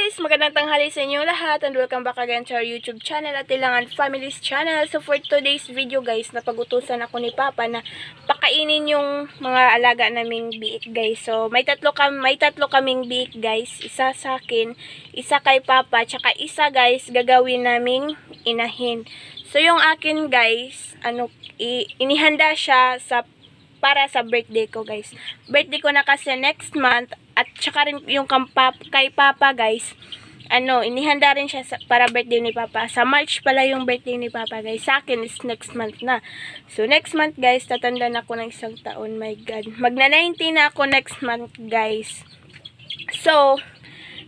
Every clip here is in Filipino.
guys! Magandang tanghali sa inyo lahat and welcome back again to our YouTube channel at Ilangan Family's channel. So for today's video guys, napag-utusan ako ni Papa na pakainin yung mga alaga naming biik guys. So may tatlo kaming biik guys. Isa sa akin, isa kay Papa, tsaka isa guys gagawin naming inahin. So yung akin guys, inihanda siya para sa birthday ko guys. Birthday ko na kasi next month at saka rin yung kay Papa guys. Inihanda rin siya para birthday ni Papa. Sa March pala yung birthday ni Papa guys. Sa akin is next month na. So next month guys, tatanda na ako ng 1 taon. My God. Magna 19 na ako next month guys. So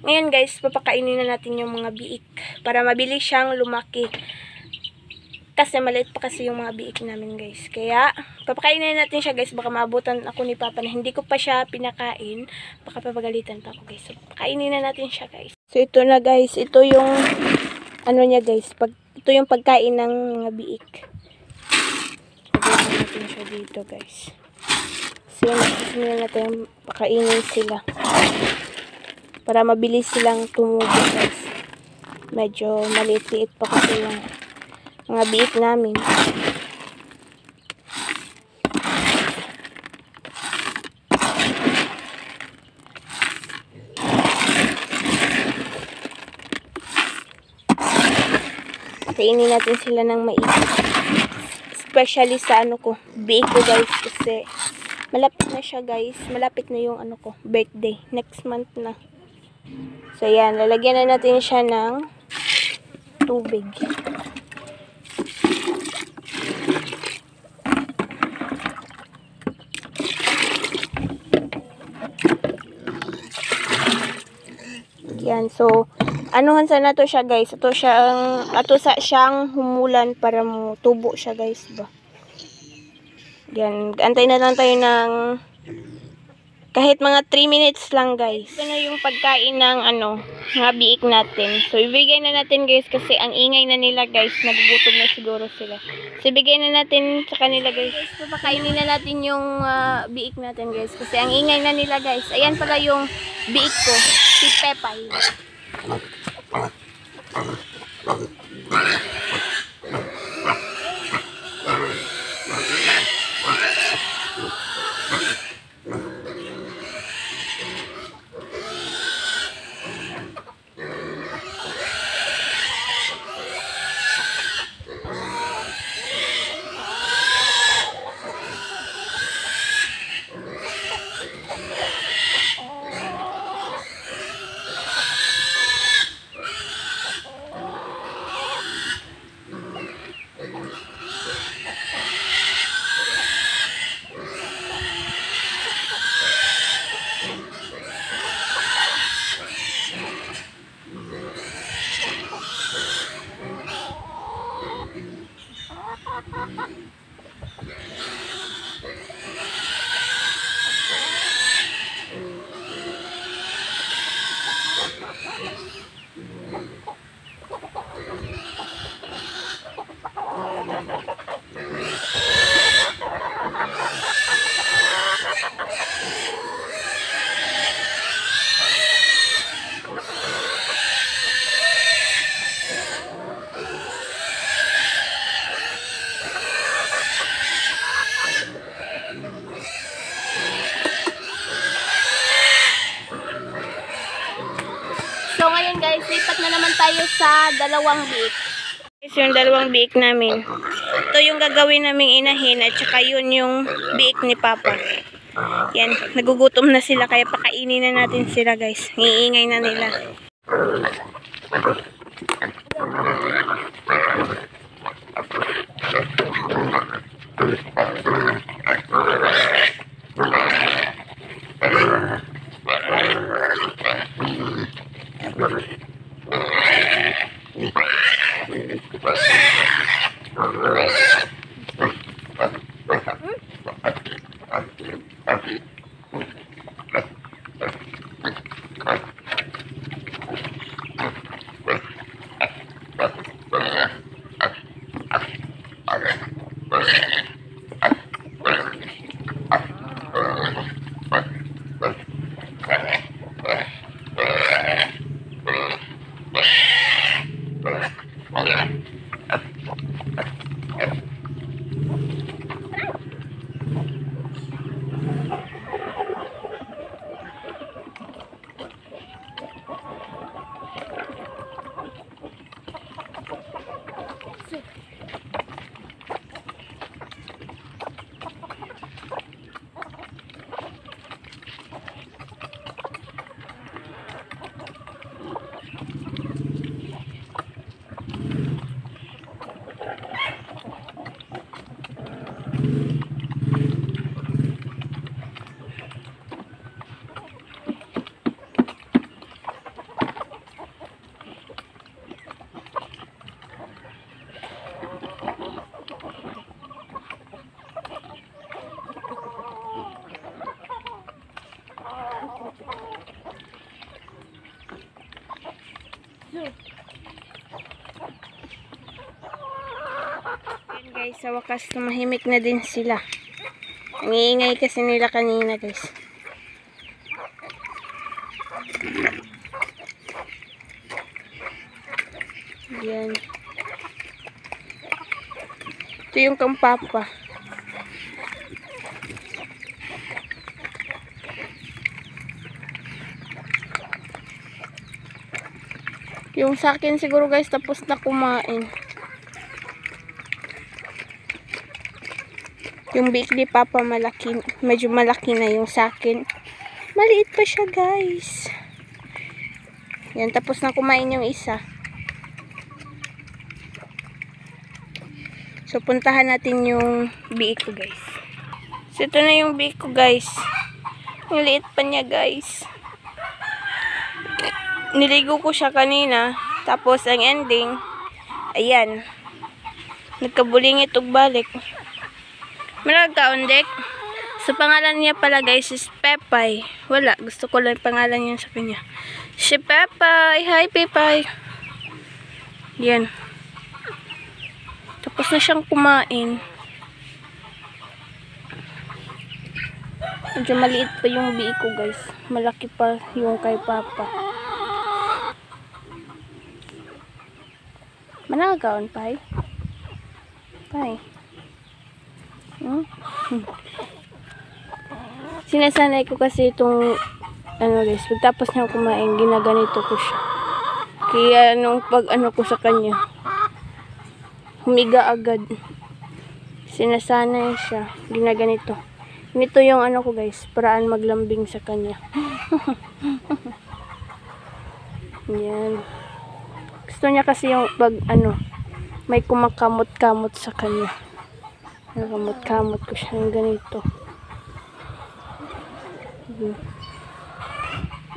ngayon guys, papakainin na natin yung mga biik para mabilis siyang lumaki. Kasi maliit pa kasi yung mga biik namin guys. Kaya, papakainin natin siya guys. Baka maabutan ako ni Papa na hindi ko pa siya pinakain. Baka papagalitan pa ako guys. So, pakainin na natin siya guys. So, ito na guys. Ito yung, niya guys. Ito yung pagkain ng mga biik. Pagkain natin siya dito guys. So, yun natin pakainin sila. Para mabilis silang tumubo guys. Medyo maliit-liit pa kasi yung mga biik namin. Kainin natin sila ng mais. Especially sa biik ko guys. Kasi malapit na siya guys. Malapit na yung birthday. Next month na. So yan, lalagyan na natin siya ng tubig. Yan, so anuhan sana to siya guys. Ato siyang humulan para mo tubo siya guys ba. Yan, antay na lang tayo ng kahit mga 3 minutes lang guys. Ito na yung pagkain ng mga biik natin. So ibigay na natin guys kasi ang ingay na nila guys. Nagugutom na siguro sila. So ibigay na natin sa kanila guys. Papakainin na natin yung biik natin guys. Kasi ang ingay na nila guys. Ayan pala yung biik ko. Si Pepay. So ngayon guys, lipat na naman tayo sa dalawang biik. Guys, yung dalawang biik namin. Ito yung gagawin naming inahin at saka yun yung biik ni Papa. Yan, nagugutom na sila kaya pakainin na natin sila guys. Iingay na nila. Ayan guys, sa wakas tumahimik na din sila. Ang iingay kasi nila kanina guys. Ayan. Ito yung kampapa. Yung sa akin siguro guys tapos na kumain. Yung biik ni Papa malaki, medyo malaki na yung sa akin. Maliit pa siya guys. Yan, tapos na kumain yung isa. So puntahan natin yung biik ko guys. So ito na yung biik ko guys. Ang liit pa niya guys. Niligo ko siya kanina. Tapos ang ending, ayan. Nagkabulingit og balik. Managkaundek. So pangalan niya pala guys is Pepay. Wala, gusto ko lang pangalan niya sa kanya. Si Pepay. Hi Pepay. Yan. Tapos na siyang kumain. Medyo maliit pa yung biik ko guys. Malaki pa yung kay Papa. Managaon, Pai? Pai? Sinasanay ko kasi itong guys, pagtapos niya kumain, ginaganito ko siya. Kaya nung pag ko sa kanya, humiga agad. Sinasanay siya, ginaganito. Nito yung ko guys, paraan maglambing sa kanya. Yan. Gusto niya kasi yung pag may kumakamot-kamot sa kanya. Kamot-kamot ko siya ng ganito.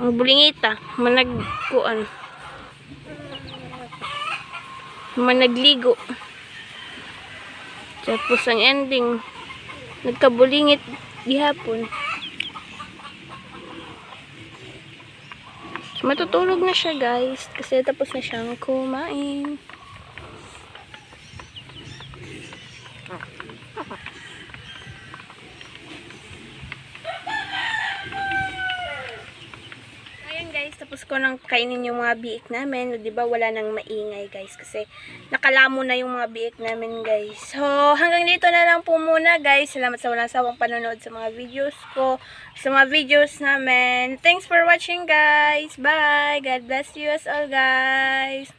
Ang bulingita, managligo. Tapos ang ending, nagkabulingit gihapon. Matutulog na siya guys kasi tapos na siyang kumain. Ayan guys, tapos ko nang kainin yung mga biik namin. Diba wala nang maingay guys kasi nakalamo na yung mga biik namin guys. So hanggang dito na lang po muna guys. Salamat sa walang sawang panonood sa mga videos ko. Sa mga videos namin. Thanks for watching guys. Bye. God bless you as all guys.